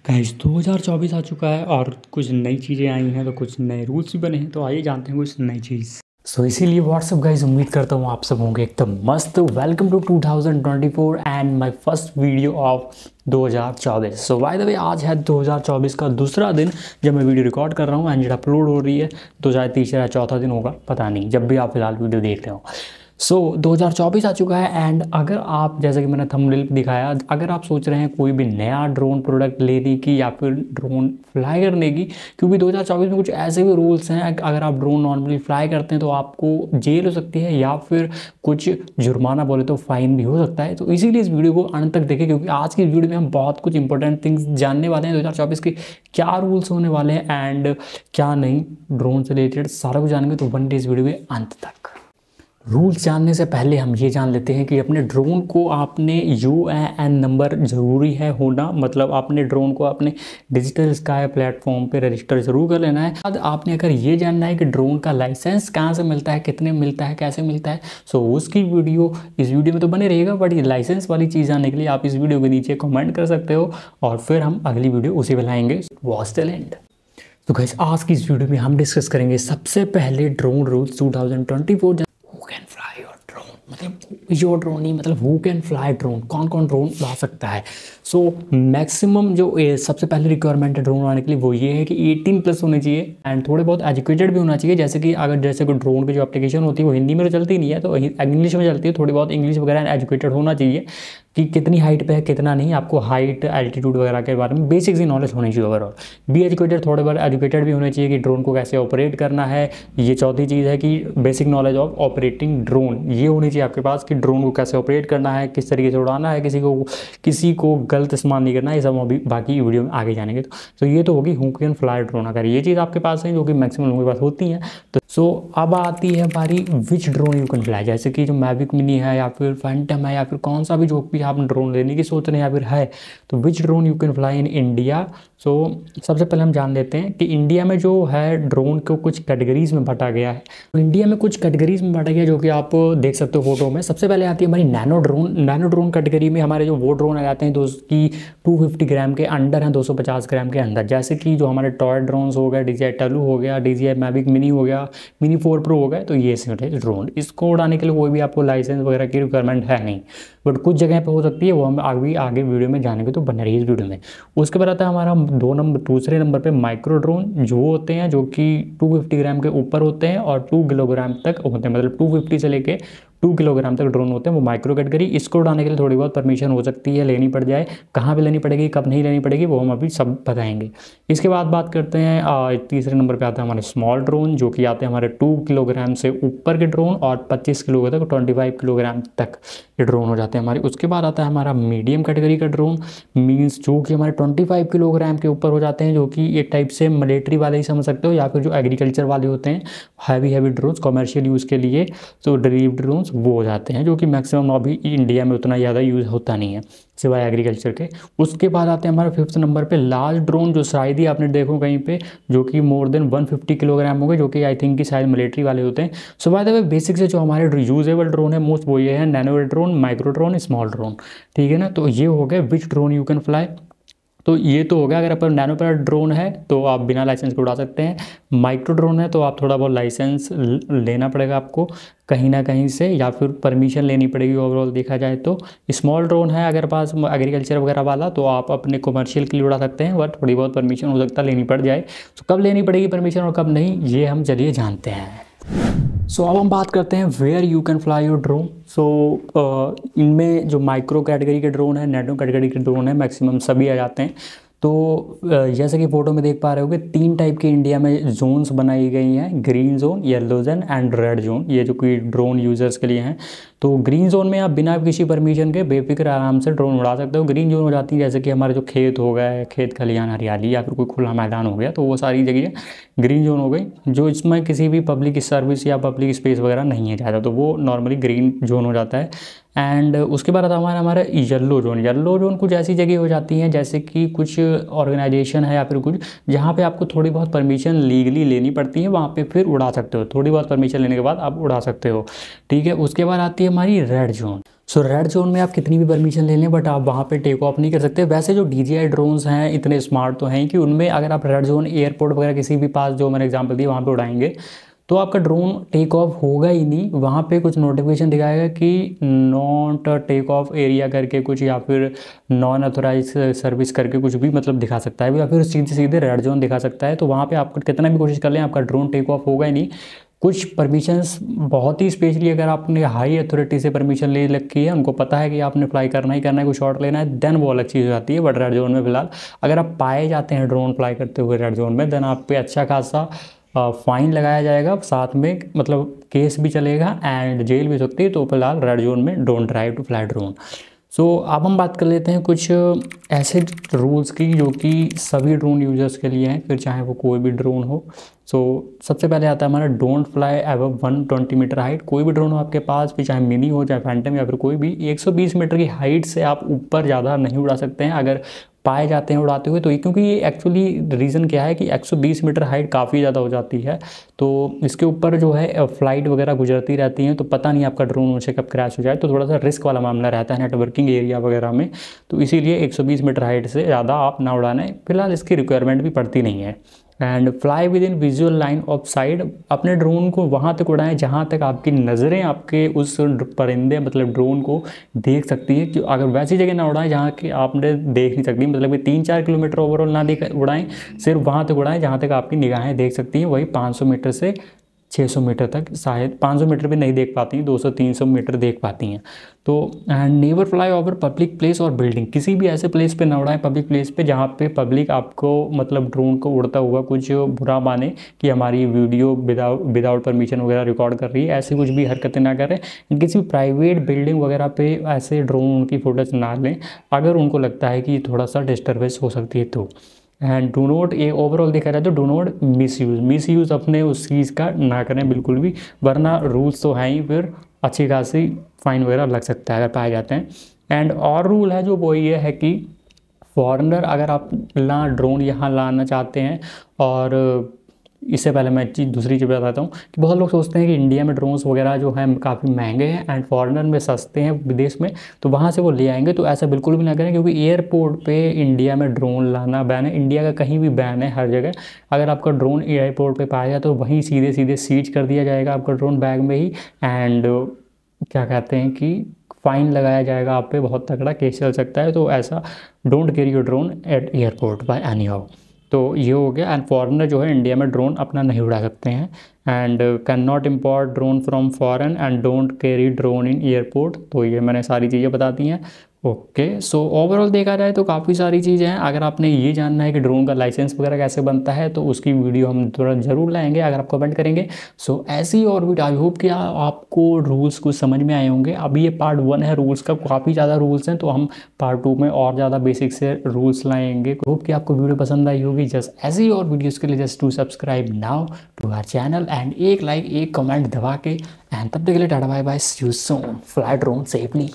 Guys 2024 आ चुका है और कुछ नई चीज़ें आई हैं तो कुछ नए रूल्स भी बने हैं। तो आइए जानते हैं कुछ नई चीज़। इसीलिए व्हाट्सअप गाइस, उम्मीद करता हूँ आप सब होंगे एकदम मस्त। Welcome to 2024 and my first video of 2024। By the way आज है 2024 का दूसरा दिन जब मैं वीडियो रिकॉर्ड कर रहा हूँ एंड अपलोड हो रही है। तो शायद तीसरा या चौथा दिन होगा, पता नहीं, जब भी आप फिलहाल वीडियो देख रहे हो। 2024 आ चुका है एंड अगर आप, जैसे कि मैंने थंबनेल पे दिखाया, अगर आप सोच रहे हैं कोई भी नया ड्रोन प्रोडक्ट लेने की या फिर ड्रोन फ्लाई करने की, क्योंकि 2024 में कुछ ऐसे भी रूल्स हैं, अगर आप ड्रोन नॉर्मली फ्लाई करते हैं तो आपको जेल हो सकती है या फिर कुछ जुर्माना बोले तो फाइन भी हो सकता है। तो इसीलिए इस वीडियो को अंत तक देखें, क्योंकि आज की वीडियो में हम बहुत कुछ इंपॉर्टेंट थिंग्स जानने वाले हैं। 2024 के क्या रूल्स होने वाले हैं एंड क्या नहीं, ड्रोन से रिलेटेड सारा कुछ जानेंगे। तो बन रही इस वीडियो में अंत तक। रूल्स जानने से पहले हम ये जान लेते हैं कि अपने ड्रोन को आपने UAN नंबर ज़रूरी है होना, मतलब आपने ड्रोन को अपने डिजिटल स्काई प्लेटफॉर्म पे रजिस्टर ज़रूर कर लेना है। बाद आपने अगर ये जानना है कि ड्रोन का लाइसेंस कहाँ से मिलता है, कितने मिलता है, कैसे मिलता है, उसकी वीडियो इस वीडियो में तो बने रहेगा। बट ये लाइसेंस वाली चीज़ जानने के लिए आप इस वीडियो के नीचे कमेंट कर सकते हो और फिर हम अगली वीडियो उसी पे लाएंगे। Watch till and. तो गाइस आज की इस वीडियो में हम डिस्कस करेंगे सबसे पहले drone rules 2024। Can fly your drone, मतलब योर ड्रोन नहीं, मतलब हु कैन फ्लाई ड्रोन, कौन कौन ड्रोन उड़ा सकता है। मैक्सिमम जो सबसे पहले रिक्वायरमेंट है ड्रोन उड़ाने के लिए वो ये है कि 18+ होने चाहिए एंड थोड़े बहुत एजुकेटेड भी होना चाहिए। जैसे कि अगर जैसे कोई ड्रोन की जो एप्लीकेशन होती है वो हिंदी में तो चलती नहीं है, तो इंग्लिश में चलती है। थोड़ी बहुत इंग्लिश वगैरह एजुकेटेड होना चाहिए कि कितनी हाइट पे है, कितना नहीं, आपको हाइट एल्टीट्यूड वगैरह के बारे में बेसिक सी नॉलेज होनी चाहिए। ओवरऑल बी एजुकेटेड, थोड़े बहुत एजुकेटेड भी होने चाहिए कि ड्रोन को कैसे ऑपरेट करना है। ये चौथी चीज़ है कि basic knowledge of operating drone, ये होनी चाहिए आपके पास कि ड्रोन को कैसे ऑपरेट करना है, किस तरीके से उड़ाना है, किसी को गलत इस्तेमाल नहीं करना है। ये सब अभी बाकी वीडियो में आगे जानेंगे। तो ये तो होगी हु कैन फ्लाई ड्रोन। अगर ये चीज़ आपके पास है, जो कि मैक्सिमम लोगों के पास होती है, तो अब आती है बारी विच ड्रोन यू कैन फ्लाई। जैसे कि जो मैविक मिनी है या फिर फैंटम है या फिर कौन सा भी, जो भी आप ड्रोन लेने की सोच रहे हैं या फिर है, तो which drone you can fly in India. सबसे पहले हम जान लेते हैं कि इंडिया में जो है ड्रोन को कुछ कैटेगरीज में बांटा गया है। तो इंडिया में कुछ कैटेगरीज में बांटा गया जो कि आप देख सकते हो फोटो में। सबसे पहले आती है हमारी nano drone. Nano drone category में हमारे जो वो ड्रोन आ जाते हैं की 250 ग्राम के अंडर हैं, 250 ग्राम के अंदर। जैसे कि जो हमारे टॉय ड्रोन्स हो गया, DJI टलू हो गया, DJI मैविक मिनी हो गया, मिनी 4 प्रो हो गया। तो ये ड्रोन, इसको उड़ाने के लिए कोई भी आपको लाइसेंस वगैरह की रिक्वायरमेंट है नहीं, बट कुछ जगह पे हो सकती है, वो हम आगे वीडियो में जानेंगे। तो बने रही इस वीडियो में। उसके बाद आता है हमारा दूसरे नंबर पे माइक्रो ड्रोन, जो होते हैं जो कि 250 ग्राम के ऊपर होते हैं और 2 किलोग्राम तक होते हैं, मतलब 250 से लेके 2 किलोग्राम तक ड्रोन होते हैं, वो माइक्रो कैटेगरी। इसको उड़ाने के लिए थोड़ी बहुत परमिशन हो सकती है, लेनी पड़ जाए। कहाँ पे लेनी पड़ेगी, कब नहीं लेनी पड़ेगी, वो हम अभी सब बताएंगे। इसके बाद बात करते हैं तीसरे नंबर पे आता है हमारे स्मॉल ड्रोन, जो कि आते हैं हमारे 2 किलोग्राम से ऊपर के ड्रोन और 25 किलो तक, 25 किलोग्राम तक ये ड्रोन हो जाते हैं हमारे। उसके बाद आता है हमारा मीडियम कैटेगरी का ड्रोन, मीन्स जो कि हमारे 25 किलोग्राम के ऊपर हो जाते हैं, जो कि एक टाइप से मिलिट्री वाले ही समझ सकते हो, या फिर जो एग्रीकल्चर वाले होते हैं, हैवी ड्रोन्स कमर्शियल यूज़ के लिए, तो ड्रीव ड्रोन्स वो हो जाते हैं, जो कि मैक्सिमम अभी इंडिया में उतना ज़्यादा यूज़ होता नहीं है सिवाय एग्रीकल्चर के। उसके बाद आते हैं हमारे 5th नंबर पे लार्ज ड्रोन, जो शायद ही आपने देखो कहीं पे, जो कि मोर देन 150 किलोग्राम हो गए, जो कि आई थिंक कि शायद मिलिट्री वाले होते हैं। बाय द वे बेसिक से जो हमारे यूजेबल ड्रोन है मोस्ट, वो ये है nano drone, micro drone, small drone, ठीक है ना। तो ये हो गए विच ड्रोन यू कैन फ्लाई। तो ये तो हो गया अगर अपन नैनो पर ड्रोन है तो आप बिना लाइसेंस के उड़ा सकते हैं। माइक्रो ड्रोन है तो आप थोड़ा बहुत लाइसेंस लेना पड़ेगा आपको कहीं ना कहीं से, या फिर परमिशन लेनी पड़ेगी ओवरऑल देखा जाए तो। स्मॉल ड्रोन है अगर पास एग्रीकल्चर वगैरह वाला, तो आप अपने कमर्शियल के लिए उड़ा सकते हैं, बट थोड़ी बहुत परमिशन हो सकता है लेनी पड़ जाए। तो कब लेनी पड़ेगी परमिशन और कब नहीं, ये हम चलिए जानते हैं। अब हम बात करते हैं where you can fly your drone. इनमें जो माइक्रो कैटेगरी के ड्रोन है, नैनो कैटेगरी के ड्रोन है, मैक्सिमम सभी आ जाते हैं। तो जैसे कि फोटो में देख पा रहे होगे, 3 टाइप के इंडिया में जोन्स बनाई गई हैं, green zone, yellow zone and red zone, ये जो कि ड्रोन यूजर्स के लिए हैं। तो ग्रीन जोन में आप बिना किसी परमिशन के बेफिक्र आराम से ड्रोन उड़ा सकते हो। ग्रीन जोन हो जाती है जैसे कि हमारे जो खेत हो गए, खेत खलियान हरियाली, या फिर कोई खुला मैदान हो गया, तो वो सारी जगह ग्रीन जोन हो गई, जो इसमें किसी भी पब्लिक सर्विस या पब्लिक स्पेस वगैरह नहीं है ज़्यादा, तो वो नॉर्मली ग्रीन जोन हो जाता है। एंड उसके बाद आता है हमारा येलो जोन। येलो जोन कुछ ऐसी जगह हो जाती हैं जैसे कि कुछ ऑर्गेनाइजेशन है या फिर कुछ, जहाँ पे आपको थोड़ी बहुत परमिशन लीगली लेनी पड़ती है, वहाँ पे फिर उड़ा सकते हो, थोड़ी बहुत परमिशन लेने के बाद आप उड़ा सकते हो, ठीक है। उसके बाद आती है हमारी रेड जोन। सो रेड जोन में आप कितनी भी परमिशन ले लें बट आप वहाँ पे टेक ऑफ नहीं कर सकते। वैसे जो DJI ड्रोन्स हैं इतने स्मार्ट तो हैं कि उनमें अगर आप रेड जोन एयरपोर्ट वगैरह किसी भी पास, जो मैंने एग्जांपल दी, वहाँ पे उड़ाएंगे तो आपका ड्रोन टेक ऑफ होगा ही नहीं। वहाँ पे कुछ नोटिफिकेशन दिखाएगा कि नॉट टेक ऑफ एरिया करके कुछ, या फिर नॉन अथोराइज सर्विस करके कुछ भी मतलब दिखा सकता है, या फिर सीधे सीधे रेड जोन दिखा सकता है। तो वहाँ पे आप कितना भी कोशिश कर लें आपका ड्रोन टेक ऑफ होगा ही नहीं। कुछ परमिशंस बहुत ही स्पेशली अगर आपने हाई अथॉरिटी से परमिशन ले रखी है, उनको पता है कि आपने फ्लाई करना ही करना है, कोई शॉट लेना है, देन वो अलग चीज़ हो जाती है। बट रेड जोन में फिलहाल अगर आप पाए जाते हैं ड्रोन फ्लाई करते हुए रेड जोन में, देन आप पे अच्छा खासा फाइन लगाया जाएगा, साथ में मतलब केस भी चलेगा एंड जेल भी हो सकती है। तो फिलहाल रेड जोन में don't try to fly drone. So अब हम बात कर लेते हैं कुछ ऐसे रूल्स की जो कि सभी ड्रोन यूजर्स के लिए हैं, फिर चाहे वो कोई भी ड्रोन हो। सो सबसे पहले आता है हमारा don't fly above 120 meter height. कोई भी ड्रोन हो आपके पास, फिर चाहे मिनी हो चाहे फैंटम या फिर कोई भी, 120 मीटर की हाइट से आप ऊपर ज़्यादा नहीं उड़ा सकते हैं अगर पाए जाते हैं उड़ाते हुए। तो क्योंकि ये एक्चुअली रीज़न क्या है कि 120 मीटर हाइट काफ़ी ज़्यादा हो जाती है, तो इसके ऊपर जो है फ्लाइट वगैरह गुजरती रहती हैं, तो पता नहीं आपका ड्रोन उनसे कब क्रैश हो जाए, तो थोड़ा सा रिस्क वाला मामला रहता है नेटवर्किंग एरिया वगैरह में। तो इसीलिए 120 मीटर हाइट से ज़्यादा आप ना उड़ाने, फिलहाल इसकी रिक्वायरमेंट भी पड़ती नहीं है। And fly with in visual line of side. अपने ड्रोन को वहाँ तक उड़ाएं जहाँ तक आपकी नज़रें आपके उस परिंदे मतलब ड्रोन को देख सकती है। कि अगर वैसी जगह ना उड़ाएं जहाँ कि आपने देख नहीं सकती, मतलब कि 3-4 किलोमीटर ओवरऑल ना उड़ाएं, सिर्फ वहाँ तक उड़ाएं जहाँ तक आपकी निगाहें देख सकती हैं। वही 500 मीटर से 600 मीटर तक, शायद 500 मीटर भी नहीं देख पाती हैं, 200-300 मीटर देख पाती हैं। तो never fly over public place और बिल्डिंग। किसी भी ऐसे प्लेस पे ना उड़ाएं, पब्लिक प्लेस पे, जहाँ पे पब्लिक आपको मतलब ड्रोन को उड़ता हुआ कुछ बुरा माने कि हमारी वीडियो विदाउट परमिशन वगैरह रिकॉर्ड कर रही है, ऐसी कुछ भी हरकतें ना करें। किसी भी प्राइवेट बिल्डिंग वगैरह पे ऐसे ड्रोन की फोटोज ना लें अगर उनको लगता है कि थोड़ा सा डिस्टर्बेंस हो सकती है तो। एंड डू नॉट, ये ओवरऑल देखा जाए तो डू नॉट मिस यूज़ अपने उस चीज़ का ना करें बिल्कुल भी, वरना रूल्स तो हैं ही, फिर अच्छी खासी फाइन वगैरह लग सकता है अगर पाए जाते हैं। एंड और रूल है जो वो ये है कि फॉरेनर अगर आप ड्रोन यहाँ लाना चाहते हैं, और इससे पहले मैं दूसरी चीज़ बताता हूँ कि बहुत लोग सोचते हैं कि इंडिया में ड्रोन्स वगैरह जो हैं काफ़ी महंगे हैं एंड फॉरेनर में सस्ते हैं विदेश में, तो वहाँ से वो ले आएंगे। तो ऐसा बिल्कुल भी ना करें, क्योंकि एयरपोर्ट पे इंडिया में ड्रोन लाना बैन है। इंडिया का कहीं भी बैन है, हर जगह। अगर आपका ड्रोन एयरपोर्ट पे पाया जाए तो वहीं सीधे सीधे सीज कर दिया जाएगा आपका ड्रोन बैग में ही, एंड क्या कहते हैं कि फ़ाइन लगाया जाएगा आप पे, बहुत तगड़ा केस चल सकता है। तो ऐसा don't carry your drone eight airport by any how. तो ये हो गया। एंड फॉरेनर जो है इंडिया में ड्रोन अपना नहीं उड़ा सकते हैं। And can not import drone from foreign and don't carry drone in airport. तो ये मैंने सारी चीज़ें बता दी हैं। ओके, सो ओवरऑल देखा जाए तो काफ़ी सारी चीज़ें हैं। अगर आपने ये जानना है कि ड्रोन का लाइसेंस वगैरह कैसे बनता है तो उसकी वीडियो हम थोड़ा ज़रूर लाएंगे अगर आप कमेंट करेंगे। सो ऐसी और वीडियो, आई होप कि आपको रूल्स कुछ समझ में आए होंगे। अभी ये पार्ट 1 है रूल्स का, काफ़ी ज़्यादा रूल्स हैं, तो हम पार्ट 2 में और ज़्यादा बेसिक से रूल्स लाएंगे। होप कि आपको वीडियो पसंद आई होगी। जस्ट ऐसी और वीडियोज़ के लिए just to subscribe now to our channel and एक लाइक एक कमेंट दबा के। एंड तब तक के लिए tata bye bye, see you soon, fly drone safely.